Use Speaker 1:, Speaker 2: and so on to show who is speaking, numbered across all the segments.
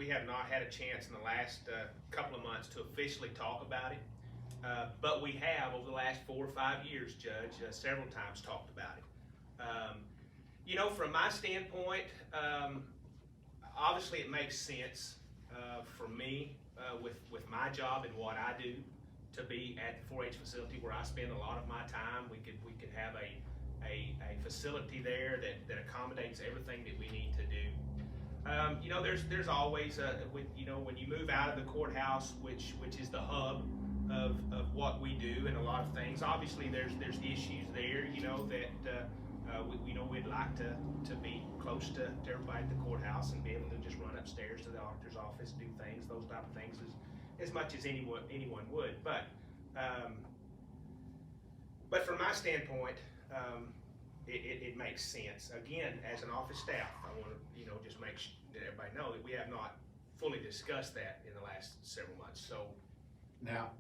Speaker 1: we have not had a chance in the last couple of months to officially talk about it. But we have, over the last 4 or 5 years, Judge, several times talked about it. You know, from my standpoint, obviously it makes sense for me with my job and what I do to be at the 4-H facility where I spend a lot of my time. We could have a facility there that accommodates everything that we need to do. You know, there's always you know, when you move out of the courthouse, which is the hub of what we do and a lot of things. Obviously, there's issues there. You know that we'd like to be close to everybody at the courthouse and be able to just run upstairs to the auditor's office, do things, those type of things, as much as anyone would. But from my standpoint, it makes sense. Again, as an office staff, I want to just make sure that everybody know that we have not fully discussed that in the last several months. So
Speaker 2: now,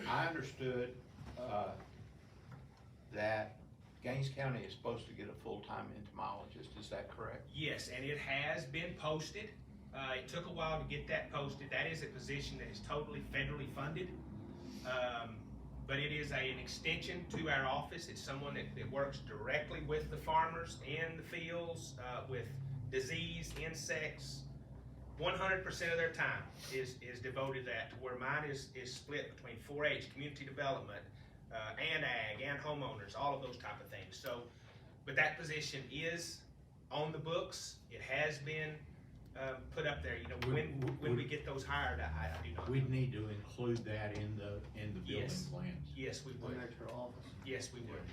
Speaker 2: I understood that Gaines County is supposed to get a full-time entomologist. Is that correct?
Speaker 1: Yes, and it has been posted. It took a while to get that posted. That is a position that is totally federally funded. But it is an extension to our office. It's someone that works directly with the farmers in the fields, with disease, insects. 100% of their time is devoted to that, to where mine is split between 4-H, community development, and ag, and homeowners, all of those type of things. So, but that position is on the books. It has been put up there. You know, when we get those hired, I do not.
Speaker 2: We'd need to include that in the building plans.
Speaker 1: Yes, we would.
Speaker 3: An extra office.
Speaker 1: Yes, we would.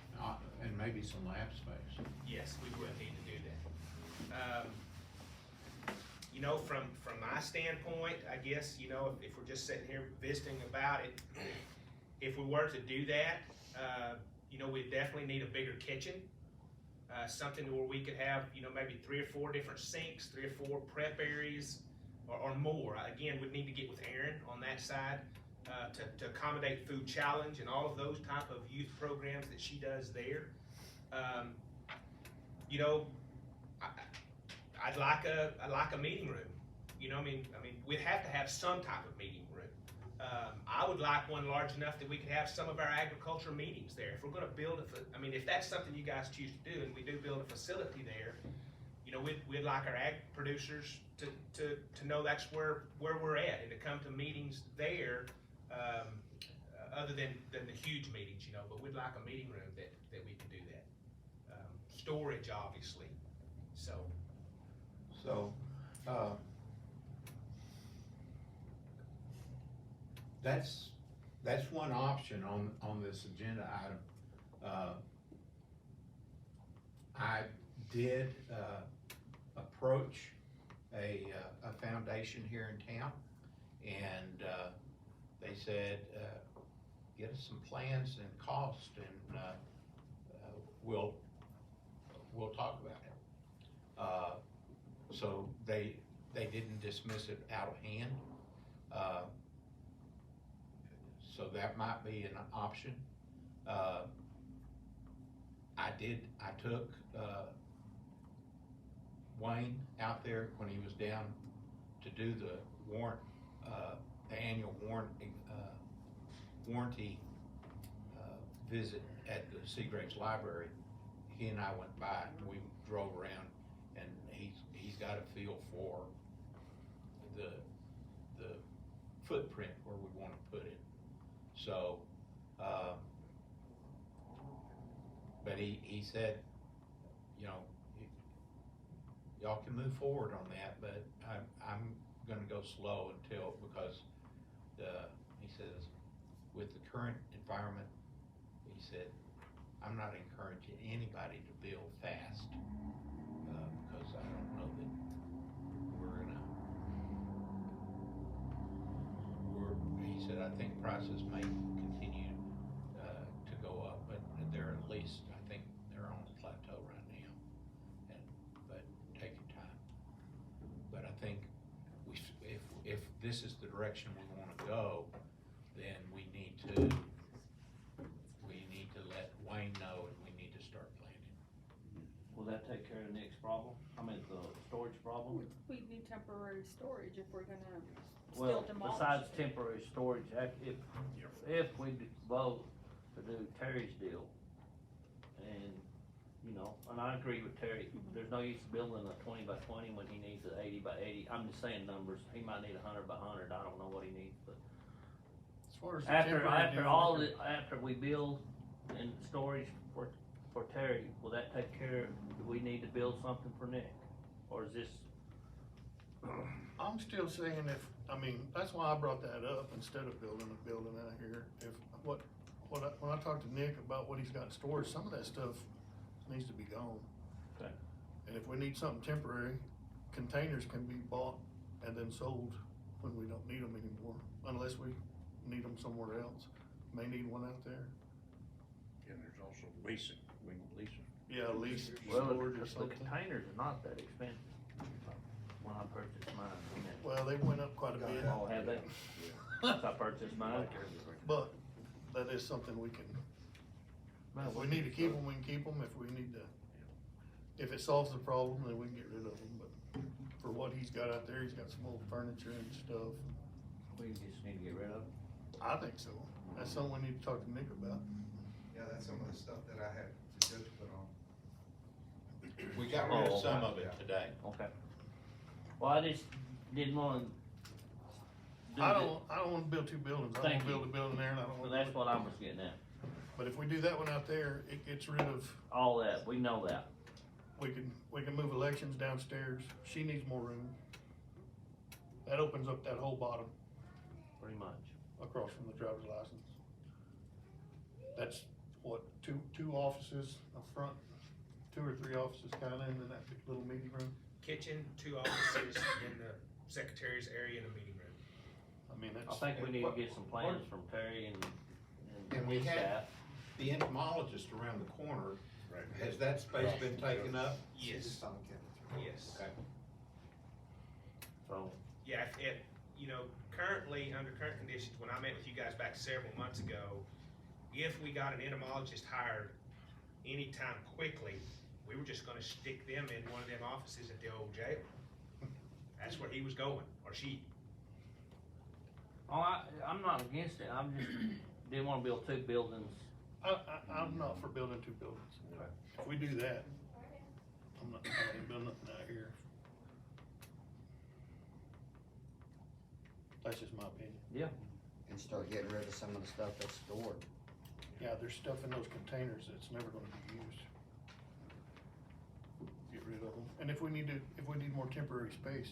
Speaker 2: And maybe some lab space.
Speaker 1: Yes, we would need to do that. You know, from my standpoint, I guess, you know, if we're just sitting here visiting about it, if we were to do that, you know, we definitely need a bigger kitchen. Something where we could have, you know, maybe 3 or 4 different sinks, 3 or 4 prep areas, or more. Again, we'd need to get with Erin on that side to accommodate Food Challenge and all of those type of youth programs that she does there. You know, I'd like a meeting room. You know, I mean, we'd have to have some type of meeting room. I would like one large enough that we could have some of our agriculture meetings there. If we're going to build if that's something you guys choose to do, and we do build a facility there, you know, we'd like our ag producers to know that's where we're at, and to come to meetings there, other than the huge meetings, you know. But we'd like a meeting room that we can do that. Storage, obviously.
Speaker 2: So, that's one option on this agenda item. I did approach a foundation here in town, and they said, get us some plans and cost, and we'll talk about it. So they didn't dismiss it out of hand. So that might be an option. I took Wayne out there when he was down to do the annual warranty visit at the Seagraves Library. He and I went by and we drove around, and he's got a feel for the footprint where we want to put it. So, but he said, you know, y'all can move forward on that, but I'm going to go slow because he says, with the current environment, he said, I'm not encouraging anybody to build fast because I don't know that he said, I think prices may continue to go up, but they're at least, I think they're on a plateau right now, but taking time. But I think if this is the direction we want to go, then we need to let Wayne know, and we need to start planning.
Speaker 3: Will that take care of the next problem? I mean, it's a storage problem.
Speaker 4: We need temporary storage if we're gonna
Speaker 3: Well,
Speaker 4: still demolish.
Speaker 3: besides temporary storage, if we vote to do Terry's deal, and, you know, and I agree with Terry, there's no use building a 20 by 20 when he needs an 80 by 80. I'm just saying numbers, he might need 100 by 100, I don't know what he needs, but
Speaker 5: As far as the
Speaker 3: after
Speaker 5: temporary deal,
Speaker 3: all
Speaker 5: we
Speaker 3: the, after we build and storage for Terry, will that take care, do we need to build something for Nick? Or is this,
Speaker 5: I'm still saying that's why I brought that up instead of building a building out here. If, when I talked to Nick about what he's got in storage, some of that stuff needs to be gone.
Speaker 3: Okay.
Speaker 5: And if we need something temporary, containers can be bought and then sold when we don't need them anymore, unless we need them somewhere else. May need one out there.
Speaker 6: And there's also leasing, we can lease them.
Speaker 5: Yeah, lease
Speaker 3: well,
Speaker 5: storage or
Speaker 3: the
Speaker 5: something.
Speaker 3: containers are not that expensive. When I purchased mine,
Speaker 5: Well, they went up quite a bit.
Speaker 3: oh, have they? Since I purchased mine?
Speaker 5: But that is something we can, if we need to keep them, we can keep them. If we need to, if it solves the problem, then we can get rid of them. But for what he's got out there, he's got some old furniture and stuff.
Speaker 3: We just need to get rid of it.
Speaker 5: I think so. That's something we need to talk to Nick about.
Speaker 7: Yeah, that's some of the stuff that I had to judge put on.
Speaker 2: We got rid
Speaker 3: Oh,
Speaker 2: of some
Speaker 3: okay.
Speaker 2: of it today.
Speaker 3: Okay. Well, I just didn't wanna do
Speaker 5: I
Speaker 3: that,
Speaker 5: don't wanna build two buildings. I
Speaker 3: Thank
Speaker 5: wanna build
Speaker 3: you.
Speaker 5: a building there and I don't
Speaker 3: so
Speaker 5: wanna.
Speaker 3: that's
Speaker 5: build
Speaker 3: what I was getting at,
Speaker 5: But if we do that one out there, it gets rid of,
Speaker 3: all that, we know that.
Speaker 5: we can move elections downstairs. She needs more room. That opens up that whole bottom
Speaker 3: Pretty much.
Speaker 5: across from the driver's license. That's what, two offices up front, 2 or 3 offices kinda, and then that little meeting room.
Speaker 1: Kitchen, 2 offices in the secretary's area and a meeting room.
Speaker 5: I mean,
Speaker 3: I
Speaker 5: that's,
Speaker 3: think we need to get some plans from Terry
Speaker 2: And we
Speaker 3: his
Speaker 2: had-
Speaker 3: staff.
Speaker 2: The entomologist around the corner,
Speaker 6: Right.
Speaker 2: has that space been taken up?
Speaker 1: Yes, yes.
Speaker 2: Okay.
Speaker 3: So,
Speaker 1: Yeah, you know, currently, under current conditions, when I met with you guys back several months ago, if we got an entomologist hired anytime quickly, we were just gonna stick them in one of them offices at the old jail. That's where he was going, or she.
Speaker 3: oh, I'm not against it, I'm just, didn't wanna build 2 buildings.
Speaker 5: I'm not for building 2 buildings. If we do that, I'm not building nothing out here. That's just my opinion.
Speaker 3: Yeah.
Speaker 8: And start getting rid of some of the stuff that's stored.
Speaker 5: Yeah, there's stuff in those containers that's never gonna be used. Get rid of them. And if we need more temporary space,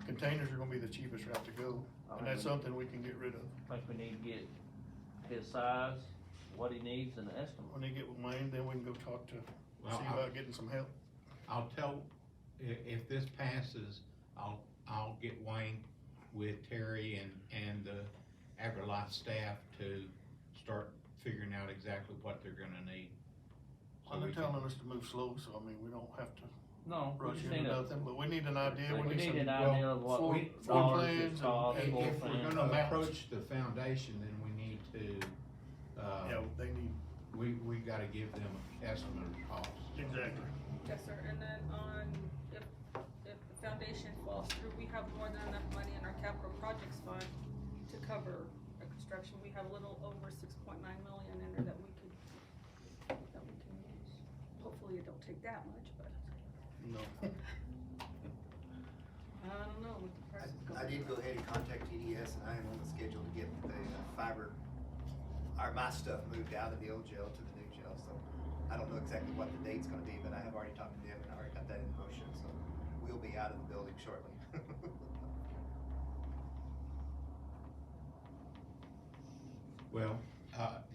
Speaker 5: containers are gonna be the cheapest route to go. And that's something we can get rid of.
Speaker 3: I think we need to get his size, what he needs, and an estimate.
Speaker 5: When they get with Wayne, then we can go talk to,
Speaker 2: Well,
Speaker 5: see about getting some help.
Speaker 2: I'll tell, if this passes, I'll get Wayne with Terry and the Agrilife staff to start figuring out exactly what they're gonna need.
Speaker 5: Well, they're telling us to move slow, so I mean, we don't have to
Speaker 3: No, we
Speaker 5: rush
Speaker 3: just
Speaker 5: into
Speaker 3: need a,
Speaker 5: nothing, but we need an idea.
Speaker 3: we need an
Speaker 5: some
Speaker 3: idea of what
Speaker 5: floor
Speaker 3: dollars
Speaker 5: plans
Speaker 3: it's
Speaker 5: and-
Speaker 3: cost,
Speaker 2: And
Speaker 3: floor
Speaker 2: if we're
Speaker 3: plan.
Speaker 2: gonna
Speaker 5: Amounts.
Speaker 2: approach the foundation, then we need to,
Speaker 5: Yeah, they need,
Speaker 2: we gotta give them an estimate of cost.
Speaker 5: exactly.
Speaker 4: Yes, sir, and then if the foundation falls through, we have more than enough money in our capital projects fund to cover a construction. We have a little over 6.9 million in there that we can use. Hopefully it don't take that much, but
Speaker 5: No.
Speaker 4: I don't know with the prices going.
Speaker 9: I did go ahead and contact TDS, and I am on the schedule to get the fiber, my stuff moved out of the old jail to the new jail, so I don't know exactly what the date's gonna be, but I have already talked to them and I already got that in motion, so we'll be out of the building shortly.
Speaker 2: Well,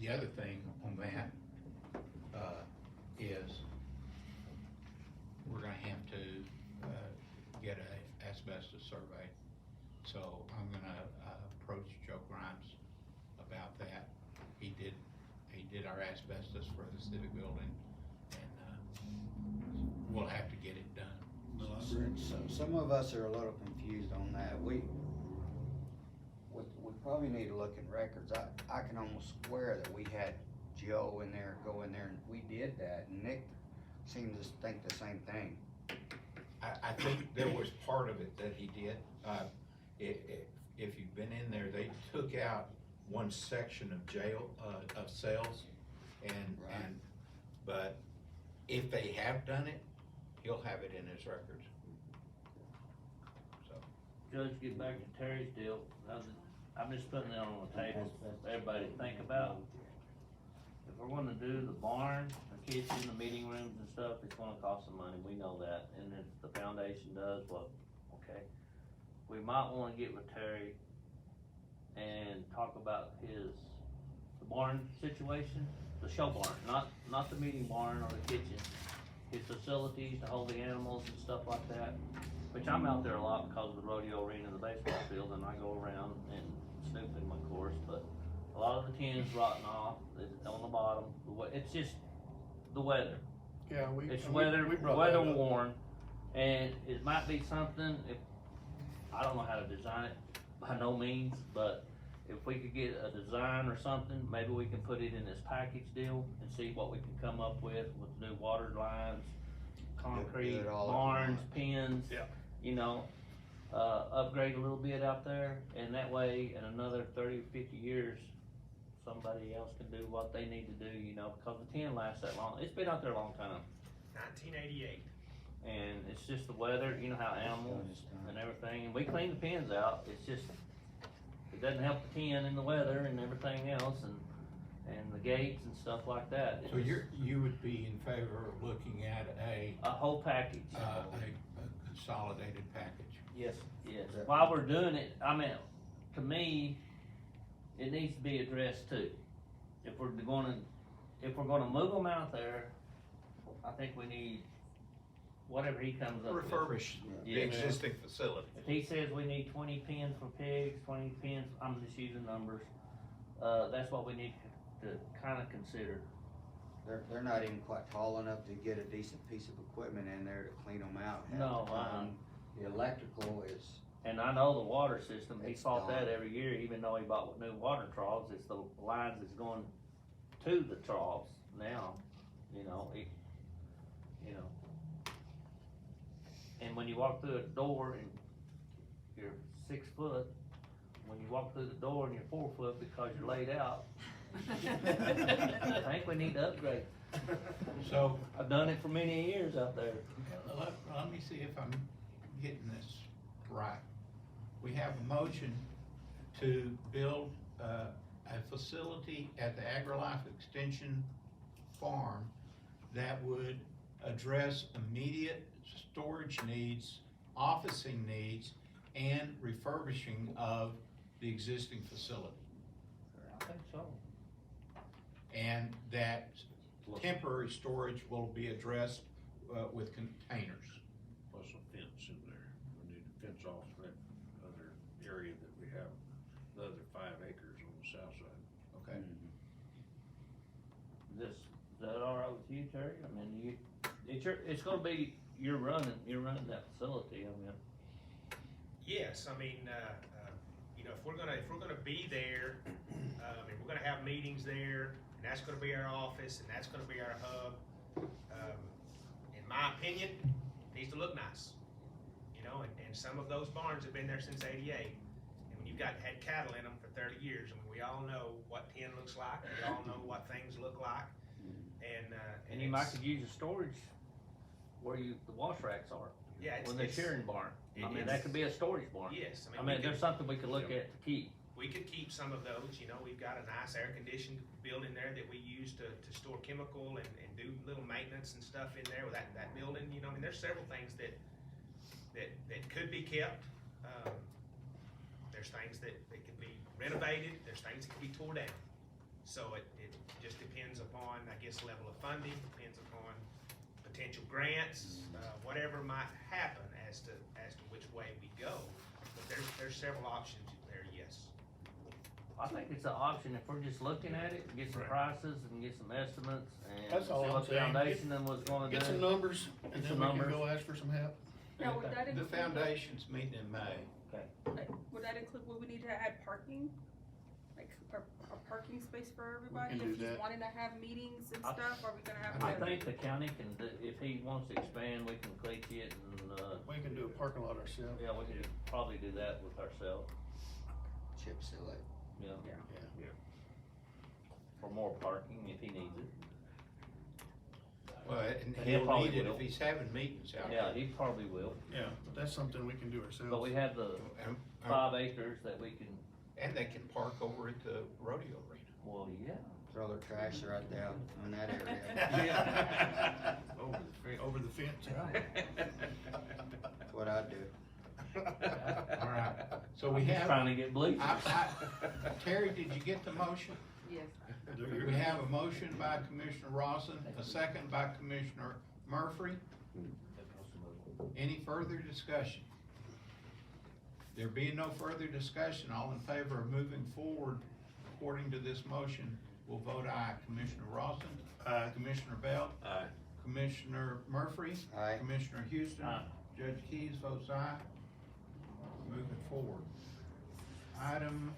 Speaker 2: the other thing on that, is we're gonna have to, get a asbestos survey. So I'm gonna, approach Joe Grimes about that. He did our asbestos for the civic building, and, we'll have to get it done.
Speaker 8: Some of us are a little confused on that. We probably need to look in records. I can almost swear that we had Joe in there, go in there, and we did that, and Nick seemed to think the same thing.
Speaker 2: I think there was part of it that he did. If you've been in there, they took out one section of jail, of cells,
Speaker 8: Right.
Speaker 2: but if they have done it, he'll have it in his records. So,
Speaker 3: Judge, get back to Terry's deal, I'm just putting it on the table for everybody to think about. If we're gonna do the barn, the kitchen, the meeting rooms and stuff, it's gonna cost some money, we know that, and if the foundation does, well, okay. We might wanna get with Terry and talk about the barn situation, the show barn, not the meeting barn or the kitchen. His facilities to hold the animals and stuff like that, which I'm out there a lot because of the rodeo arena and the baseball field, and I go around and snoop in my course, but a lot of the tins rotting off, it's on the bottom, it's just the weather.
Speaker 5: Yeah,
Speaker 3: It's
Speaker 5: we
Speaker 3: weather
Speaker 5: brought that up.
Speaker 3: worn, and it might be something, if, I don't know how to design it by no means, but if we could get a design or something, maybe we can put it in this package deal and see what we can come up with new water lines, concrete,
Speaker 8: Do it all at
Speaker 3: barns,
Speaker 8: once.
Speaker 3: pins.
Speaker 5: Yeah.
Speaker 3: You know, upgrade a little bit out there, and that way, in another 30 or 50 years, somebody else can do what they need to do, you know, because the tin lasts that long. It's been out there a long time,
Speaker 1: 1988.
Speaker 3: and it's just the weather, you know how animals and everything, and we clean the pins out, it's just, it doesn't help the tin and the weather and everything else, and the gates and stuff like that. It's
Speaker 2: so
Speaker 3: just
Speaker 2: you would be in favor of looking at a
Speaker 3: a whole package.
Speaker 2: consolidated package?
Speaker 3: Yes, yes. While we're doing it, I mean, to me, it needs to be addressed too. If we're gonna move them out there, I think we need whatever he comes up with.
Speaker 2: Refurbish the
Speaker 3: Yeah.
Speaker 2: existing facility.
Speaker 3: If he says we need 20 pins for pigs, 20 pins, I'm just using numbers, that's what we need to kinda consider.
Speaker 8: They're not even quite tall enough to get a decent piece of equipment in there to clean them out. half
Speaker 3: No,
Speaker 8: the time. The electrical is,
Speaker 3: And I know the water system, he
Speaker 8: It's
Speaker 3: fought that
Speaker 8: gone.
Speaker 3: every year, even though he bought new water troughs, it's the lines that's going to the troughs now, you know, you know. And when you walk through a door and you're 6 foot, when you walk through the door and you're 4 foot because you're laid out, I think we need to upgrade.
Speaker 2: So,
Speaker 3: I've done it for many years out there.
Speaker 2: let me see if I'm getting this right. We have a motion to build a facility at the Agrilife Extension Farm that would address immediate storage needs, officing needs, and refurbishing of the existing facility.
Speaker 3: I think so.
Speaker 2: And that temporary storage will be addressed with containers.
Speaker 6: Plus a fence in there. We need to fence off that other area that we have, the other 5 acres on the south side.
Speaker 2: Okay.
Speaker 3: Is that all right with you, Terry? I mean, it's gonna be, you're running that facility, I mean.
Speaker 1: Yes, I mean, you know, if we're gonna be there, and we're gonna have meetings there, and that's gonna be our office, and that's gonna be our hub, in my opinion, it needs to look nice. You know, and some of those barns have been there since '88, and when you've had cattle in them for 30 years, I mean, we all know what tin looks like, we all know what things look like,
Speaker 3: And you might could use a storage where the wash racks are,
Speaker 1: yeah,
Speaker 3: when they're shearing barn. I mean,
Speaker 1: it's-
Speaker 3: that could be a storage barn.
Speaker 1: Yes,
Speaker 3: I mean, there's something we could look at to keep.
Speaker 1: we could keep some of those, you know, we've got a nice air-conditioned building there that we use to store chemical and do little maintenance and stuff in there with that building, you know, I mean, there's several things that could be kept. There's things that can be renovated, there's things that can be tore down. So it just depends upon, I guess, level of funding, depends upon potential grants, whatever might happen as to which way we go. But there's several options there, yes.
Speaker 3: I think it's an option, if we're just looking at it, get some prices and get some estimates and see
Speaker 5: That's all I'm
Speaker 3: what the
Speaker 5: saying.
Speaker 3: foundation and what's gonna
Speaker 5: Get some
Speaker 3: do.
Speaker 5: numbers, and
Speaker 3: Get
Speaker 5: then
Speaker 3: some
Speaker 5: we can
Speaker 3: numbers.
Speaker 5: go ask for some help.
Speaker 4: Now, would that
Speaker 2: The
Speaker 4: include,
Speaker 2: foundation's meeting in May.
Speaker 4: would we need to add parking? Like, our parking parking space for everybody?
Speaker 5: do
Speaker 4: If he's
Speaker 5: that.
Speaker 4: wanting to have meetings and
Speaker 3: I-
Speaker 4: stuff, are we gonna have?
Speaker 3: I
Speaker 4: to-
Speaker 3: think the county can, if he wants to expand, we can click it and,
Speaker 5: We can do a parking lot ourselves.
Speaker 3: yeah, we can probably do that with ourselves,
Speaker 8: Chip seal it.
Speaker 3: you know.
Speaker 4: Yeah.
Speaker 3: For more parking if he needs it.
Speaker 2: Well, and
Speaker 3: He
Speaker 2: he'll
Speaker 3: probably
Speaker 2: need it
Speaker 3: will.
Speaker 2: if he's having meetings out
Speaker 3: Yeah,
Speaker 2: there.
Speaker 3: he probably will,
Speaker 5: Yeah, but that's something we can do ourselves.
Speaker 3: but we have the
Speaker 2: And-
Speaker 3: 5 acres that we can,
Speaker 2: And they can park over at the rodeo arena.
Speaker 3: well, yeah.
Speaker 8: Throw their trash right there in that area.
Speaker 5: Over the fence.
Speaker 8: That's what I do.
Speaker 2: All right, so we
Speaker 3: I'm just
Speaker 2: have,
Speaker 3: trying to get bleachers.
Speaker 2: Terry, did you get the motion?
Speaker 4: Yes.
Speaker 2: We have a motion by Commissioner Rawson, a second by Commissioner Murphy. Any further discussion? There being no further discussion, all in favor of moving forward according to this motion, will vote aye. Commissioner Rawson?
Speaker 5: Aye.
Speaker 2: Commissioner Bell?
Speaker 6: Aye.
Speaker 2: Commissioner Murphy?
Speaker 8: Aye.
Speaker 2: Commissioner Houston?
Speaker 3: Aye.
Speaker 2: Judge Keys votes aye. Moving forward. Item